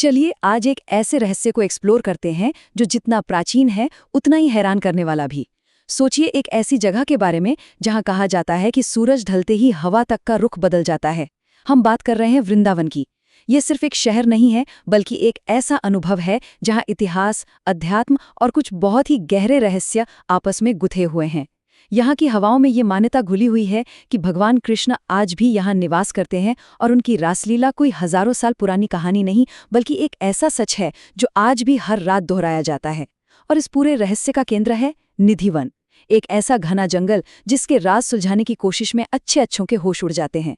चलिए आज एक ऐसे रहस्य को एक्सप्लोर करते हैं जो जितना प्राचीन है उतना ही हैरान करने वाला भी। सोचिए एक ऐसी जगह के बारे में जहां कहा जाता है कि सूरज ढलते ही हवा तक का रुख बदल जाता है। हम बात कर रहे हैं वृंदावन की। ये सिर्फ एक शहर नहीं है बल्कि एक ऐसा अनुभव है जहां इतिहास, अध्यात्म और कुछ बहुत ही गहरे रहस्य आपस में गुथे हुए हैं। यहाँ की हवाओं में ये मान्यता घुली हुई है कि भगवान कृष्ण आज भी यहाँ निवास करते हैं और उनकी रासलीला कोई हजारों साल पुरानी कहानी नहीं बल्कि एक ऐसा सच है जो आज भी हर रात दोहराया जाता है। और इस पूरे रहस्य का केंद्र है निधिवन, एक ऐसा घना जंगल जिसके राज सुलझाने की कोशिश में अच्छे अच्छों के होश उड़ जाते हैं।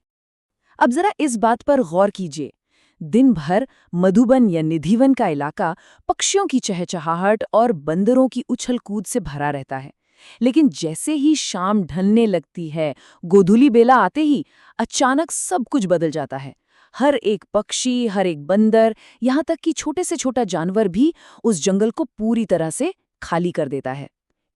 अब जरा इस बात पर गौर कीजिए, दिन भर मधुबन या निधिवन का इलाका पक्षियों की चहचहाहट और बंदरों की उछल कूद से भरा रहता है। लेकिन जैसे ही शाम ढलने लगती है, गोधूली बेला आते ही अचानक सब कुछ बदल जाता है। हर एक पक्षी, हर एक बंदर, यहाँ तक कि छोटे से छोटा जानवर भी उस जंगल को पूरी तरह से खाली कर देता है।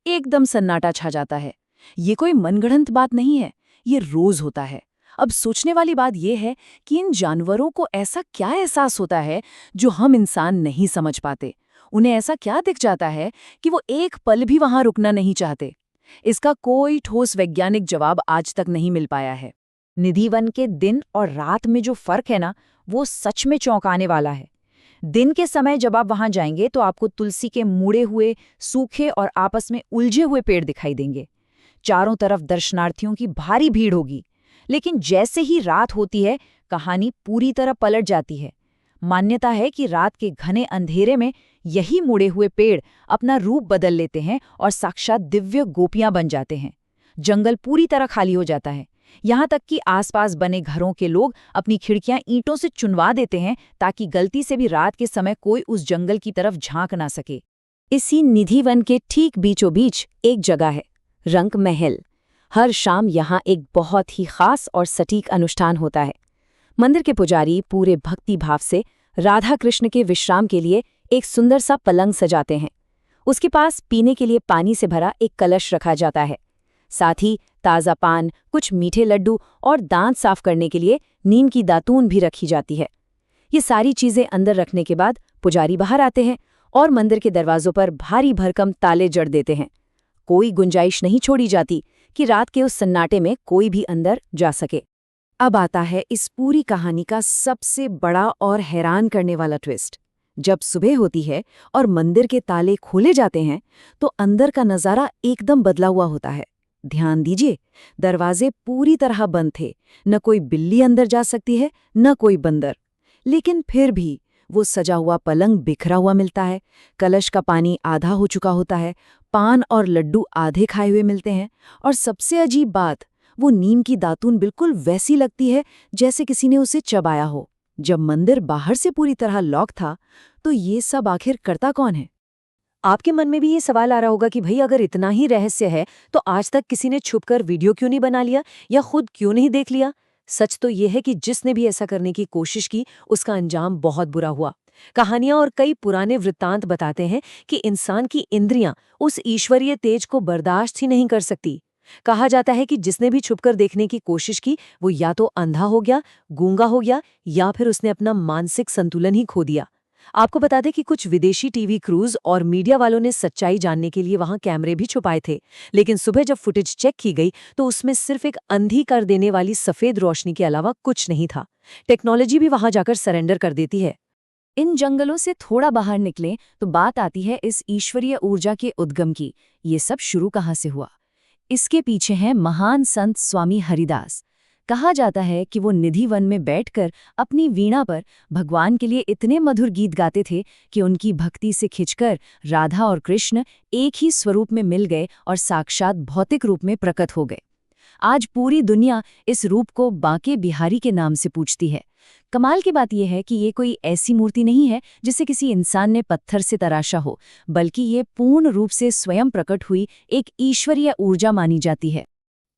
एकदम सन्नाटा छा जाता है। ये कोई मनगढ़ंत बात नहीं है, ये रोज होता है। अब सोचने वाली बात यह है कि इन जानवरों को ऐसा क्या एहसास होता है जो हम इंसान नहीं समझ पाते। उन्हें ऐसा क्या दिख जाता है कि वो एक पल भी वहां रुकना नहीं चाहते। इसका कोई ठोस वैज्ञानिक जवाब आज तक नहीं मिल पाया है। निधिवन के दिन और रात में जो फर्क है ना, वो सच में चौंकाने वाला है। दिन के समय जब आप वहां जाएंगे तो आपको तुलसी के मुड़े हुए, सूखे और आपस में उलझे हुए पेड़ दिखाई देंगे। चारों तरफ दर्शनार्थियों की भारी भीड़ होगी। लेकिन जैसे ही रात होती है, कहानी पूरी तरह पलट जाती है। मान्यता है कि रात के घने अंधेरे में यही मुड़े हुए पेड़ अपना रूप बदल लेते हैं और साक्षात दिव्य गोपियां बन जाते हैं। जंगल पूरी तरह खाली हो जाता है, यहाँ तक कि आसपास बने घरों के लोग अपनी खिड़कियां ईंटों से चुनवा देते हैं ताकि गलती से भी रात के समय कोई उस जंगल की तरफ झांक ना सके। इसी निधिवन के ठीक बीचों बीच एक जगह है, रंक महल। हर शाम यहाँ एक बहुत ही खास और सटीक अनुष्ठान होता है। मंदिर के पुजारी पूरे भक्ति भाव से राधा कृष्ण के विश्राम के लिए एक सुंदर सा पलंग सजाते हैं। उसके पास पीने के लिए पानी से भरा एक कलश रखा जाता है। साथ ही ताज़ा पान, कुछ मीठे लड्डू और दांत साफ करने के लिए नीम की दातून भी रखी जाती है। ये सारी चीज़ें अंदर रखने के बाद पुजारी बाहर आते हैं और मंदिर के दरवाजों पर भारी भरकम ताले जड़ देते हैं। कोई गुंजाइश नहीं छोड़ी जाती कि रात के उस सन्नाटे में कोई भी अंदर जा सके। अब आता है इस पूरी कहानी का सबसे बड़ा और हैरान करने वाला ट्विस्ट। जब सुबह होती है और मंदिर के ताले खोले जाते हैं तो अंदर का नज़ारा एकदम बदला हुआ होता है। ध्यान दीजिए, दरवाजे पूरी तरह बंद थे, न कोई बिल्ली अंदर जा सकती है न कोई बंदर। लेकिन फिर भी वो सजा हुआ पलंग बिखरा हुआ मिलता है, कलश का पानी आधा हो चुका होता है, पान और लड्डू आधे खाए हुए मिलते हैं, और सबसे अजीब बात, वो नीम की दातून बिल्कुल वैसी लगती है जैसे किसी ने उसे चबाया हो। जब मंदिर बाहर से पूरी तरह लॉक था तो ये सब आखिर करता कौन है? आपके मन में भी ये सवाल आ रहा होगा कि भाई अगर इतना ही रहस्य है तो आज तक किसी ने छुपकर वीडियो क्यों नहीं बना लिया या खुद क्यों नहीं देख लिया। सच तो ये है कि जिसने भी ऐसा करने की कोशिश की उसका अंजाम बहुत बुरा हुआ। कहानियां और कई पुराने वृत्तांत बताते हैं कि इंसान की इंद्रियां उस ईश्वरीय तेज को बर्दाश्त ही नहीं कर सकती। कहा जाता है कि जिसने भी छुपकर देखने की कोशिश की वो या तो अंधा हो गया, गूंगा हो गया, या फिर उसने अपना मानसिक संतुलन ही खो दिया। आपको बता दें कि कुछ विदेशी टीवी क्रूज और मीडिया वालों ने सच्चाई जानने के लिए वहां कैमरे भी छुपाए थे, लेकिन सुबह जब फुटेज चेक की गई तो उसमें सिर्फ एक अंधी कर देने वाली सफेद रोशनी के अलावा कुछ नहीं था। टेक्नोलॉजी भी वहां जाकर सरेंडर कर देती है। इन जंगलों से थोड़ा बाहर निकलें तो बात आती है इस ईश्वरीय ऊर्जा के उद्गम की। ये सब शुरू कहाँ से हुआ? इसके पीछे हैं महान संत स्वामी हरिदास। कहा जाता है कि वो निधिवन में बैठकर अपनी वीणा पर भगवान के लिए इतने मधुर गीत गाते थे कि उनकी भक्ति से खिंचकर राधा और कृष्ण एक ही स्वरूप में मिल गए और साक्षात भौतिक रूप में प्रकट हो गए। आज पूरी दुनिया इस रूप को बांके बिहारी के नाम से पूछती है। कमाल की बात यह है कि ये कोई ऐसी मूर्ति नहीं है जिसे किसी इंसान ने पत्थर से तराशा हो, बल्कि ये पूर्ण रूप से स्वयं प्रकट हुई एक ईश्वरीय ऊर्जा मानी जाती है।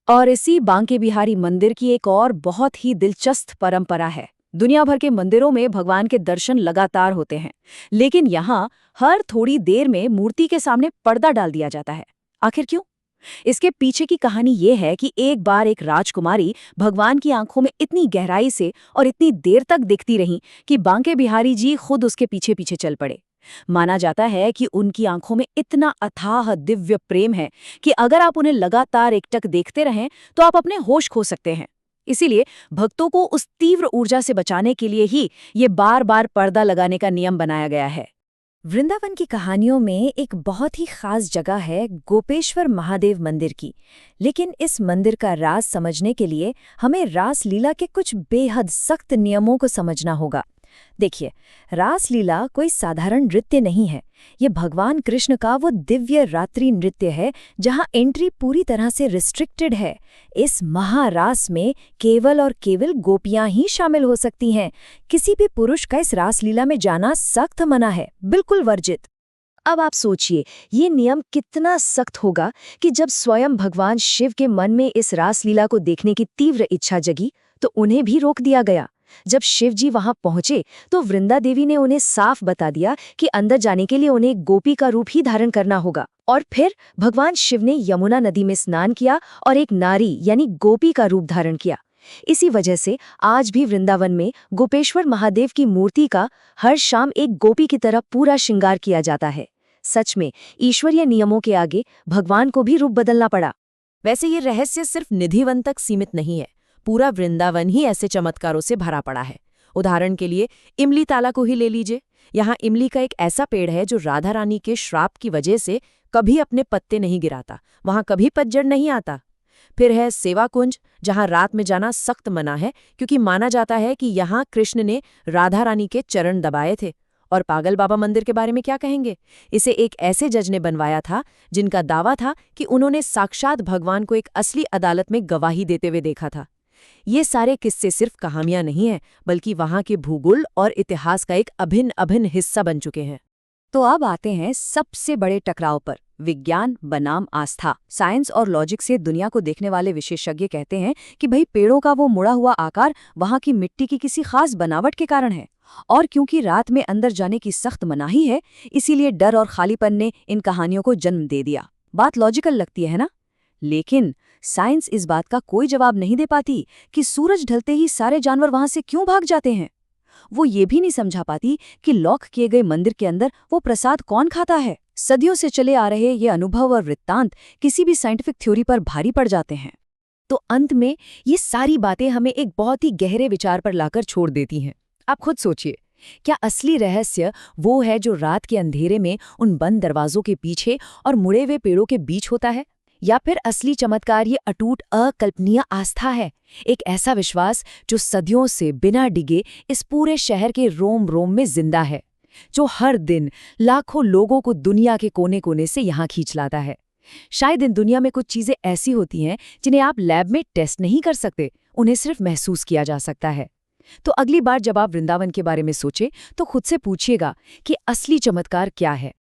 और इसी बांके बिहारी मंदिर की एक और बहुत ही दिलचस्प परंपरा है। दुनिया भर के मंदिरों में भगवान के दर्शन लगातार होते हैं, लेकिन यहाँ हर थोड़ी देर में मूर्ति के सामने पर्दा डाल दिया जाता है। आखिर क्यों? इसके पीछे की कहानी ये है कि एक बार एक राजकुमारी भगवान की आंखों में इतनी गहराई से और इतनी देर तक देखती रहीं कि बांके बिहारी जी खुद उसके पीछे पीछे चल पड़े। माना जाता है कि उनकी आंखों में इतना अथाह दिव्य प्रेम है कि अगर आप उन्हें लगातार एकटक देखते रहें तो आप अपने होश खो सकते हैं। इसीलिए भक्तों को उस तीव्र ऊर्जा से बचाने के लिए ही ये बार बार पर्दा लगाने का नियम बनाया गया है। वृंदावन की कहानियों में एक बहुत ही खास जगह है गोपेश्वर महादेव मंदिर की, लेकिन इस मंदिर का राज समझने के लिए हमें रासलीला के कुछ बेहद सख्त नियमों को समझना होगा। देखिए, रासलीला कोई साधारण नृत्य नहीं है। ये भगवान कृष्ण का वो दिव्य रात्रि नृत्य है जहां एंट्री पूरी तरह से रिस्ट्रिक्टेड है। इस महारास में केवल और केवल गोपियां ही शामिल हो सकती हैं। किसी भी पुरुष का इस रासलीला में जाना सख्त मना है, बिल्कुल वर्जित। अब आप सोचिए, ये नियम कितना सख्त होगा कि जब स्वयं भगवान शिव के मन में इस रासलीला को देखने की तीव्र इच्छा जगी तो उन्हें भी रोक दिया गया। जब शिव जी वहां पहुंचे तो वृंदा देवी ने उन्हें साफ बता दिया कि अंदर जाने के लिए उन्हें एक गोपी का रूप ही धारण करना होगा। और फिर भगवान शिव ने यमुना नदी में स्नान किया और एक नारी यानी गोपी का रूप धारण किया। इसी वजह से आज भी वृंदावन में गोपेश्वर महादेव की मूर्ति का हर शाम एक गोपी की तरह पूरा श्रृंगार किया जाता है। सच में ईश्वरीय नियमों के आगे भगवान को भी रूप बदलना पड़ा। वैसे ये रहस्य सिर्फ निधिवन तक सीमित नहीं है, पूरा वृंदावन ही ऐसे चमत्कारों से भरा पड़ा है। उदाहरण के लिए इमली ताला को ही ले लीजिए। यहाँ इमली का एक ऐसा पेड़ है जो राधा रानी के श्राप की वजह से कभी अपने पत्ते नहीं गिराता, वहां कभी पतझड़ नहीं आता। फिर है सेवा कुंज, जहां रात में जाना सख्त मना है क्योंकि माना जाता है कि यहाँ कृष्ण ने राधा रानी के चरण दबाए थे। और पागल बाबा मंदिर के बारे में क्या कहेंगे? इसे एक ऐसे जज ने बनवाया था जिनका दावा था कि उन्होंने साक्षात भगवान को एक असली अदालत में गवाही देते हुए देखा था। ये सारे किस्से सिर्फ कहानियां नहीं हैं, बल्कि वहां के भूगोल और इतिहास का एक अभिन्न अभिन्न हिस्सा बन चुके हैं। तो अब आते हैं सबसे बड़े टकराव पर, विज्ञान बनाम आस्था। साइंस और लॉजिक से दुनिया को देखने वाले विशेषज्ञ कहते हैं कि भाई पेड़ों का वो मुड़ा हुआ आकार वहां की मिट्टी की किसी खास बनावट के कारण है, और क्योंकि रात में अंदर जाने की सख्त मनाही है, इसीलिए डर और खालीपन ने इन कहानियों को जन्म दे दिया। बात लॉजिकल लगती है ना? लेकिन साइंस इस बात का कोई जवाब नहीं दे पाती कि सूरज ढलते ही सारे जानवर वहां से क्यों भाग जाते हैं। वो ये भी नहीं समझा पाती कि लॉक किए गए मंदिर के अंदर वो प्रसाद कौन खाता है। सदियों से चले आ रहे ये अनुभव और वृत्तांत किसी भी साइंटिफिक थ्योरी पर भारी पड़ जाते हैं। तो अंत में ये सारी बातें हमें एक बहुत ही गहरे विचार पर लाकर छोड़ देती हैं। आप खुद सोचिए, क्या असली रहस्य वो है जो रात के अंधेरे में उन बंद दरवाजों के पीछे और मुड़े हुए पेड़ों के बीच होता है, या फिर असली चमत्कार ये अटूट अकल्पनीय आस्था है, एक ऐसा विश्वास जो सदियों से बिना डिगे इस पूरे शहर के रोम रोम में जिंदा है, जो हर दिन लाखों लोगों को दुनिया के कोने कोने से यहाँ खींच लाता है। शायद इन दुनिया में कुछ चीजें ऐसी होती हैं जिन्हें आप लैब में टेस्ट नहीं कर सकते, उन्हें सिर्फ महसूस किया जा सकता है। तो अगली बार जब आप वृंदावन के बारे में सोचें तो खुद से पूछिएगा कि असली चमत्कार क्या है।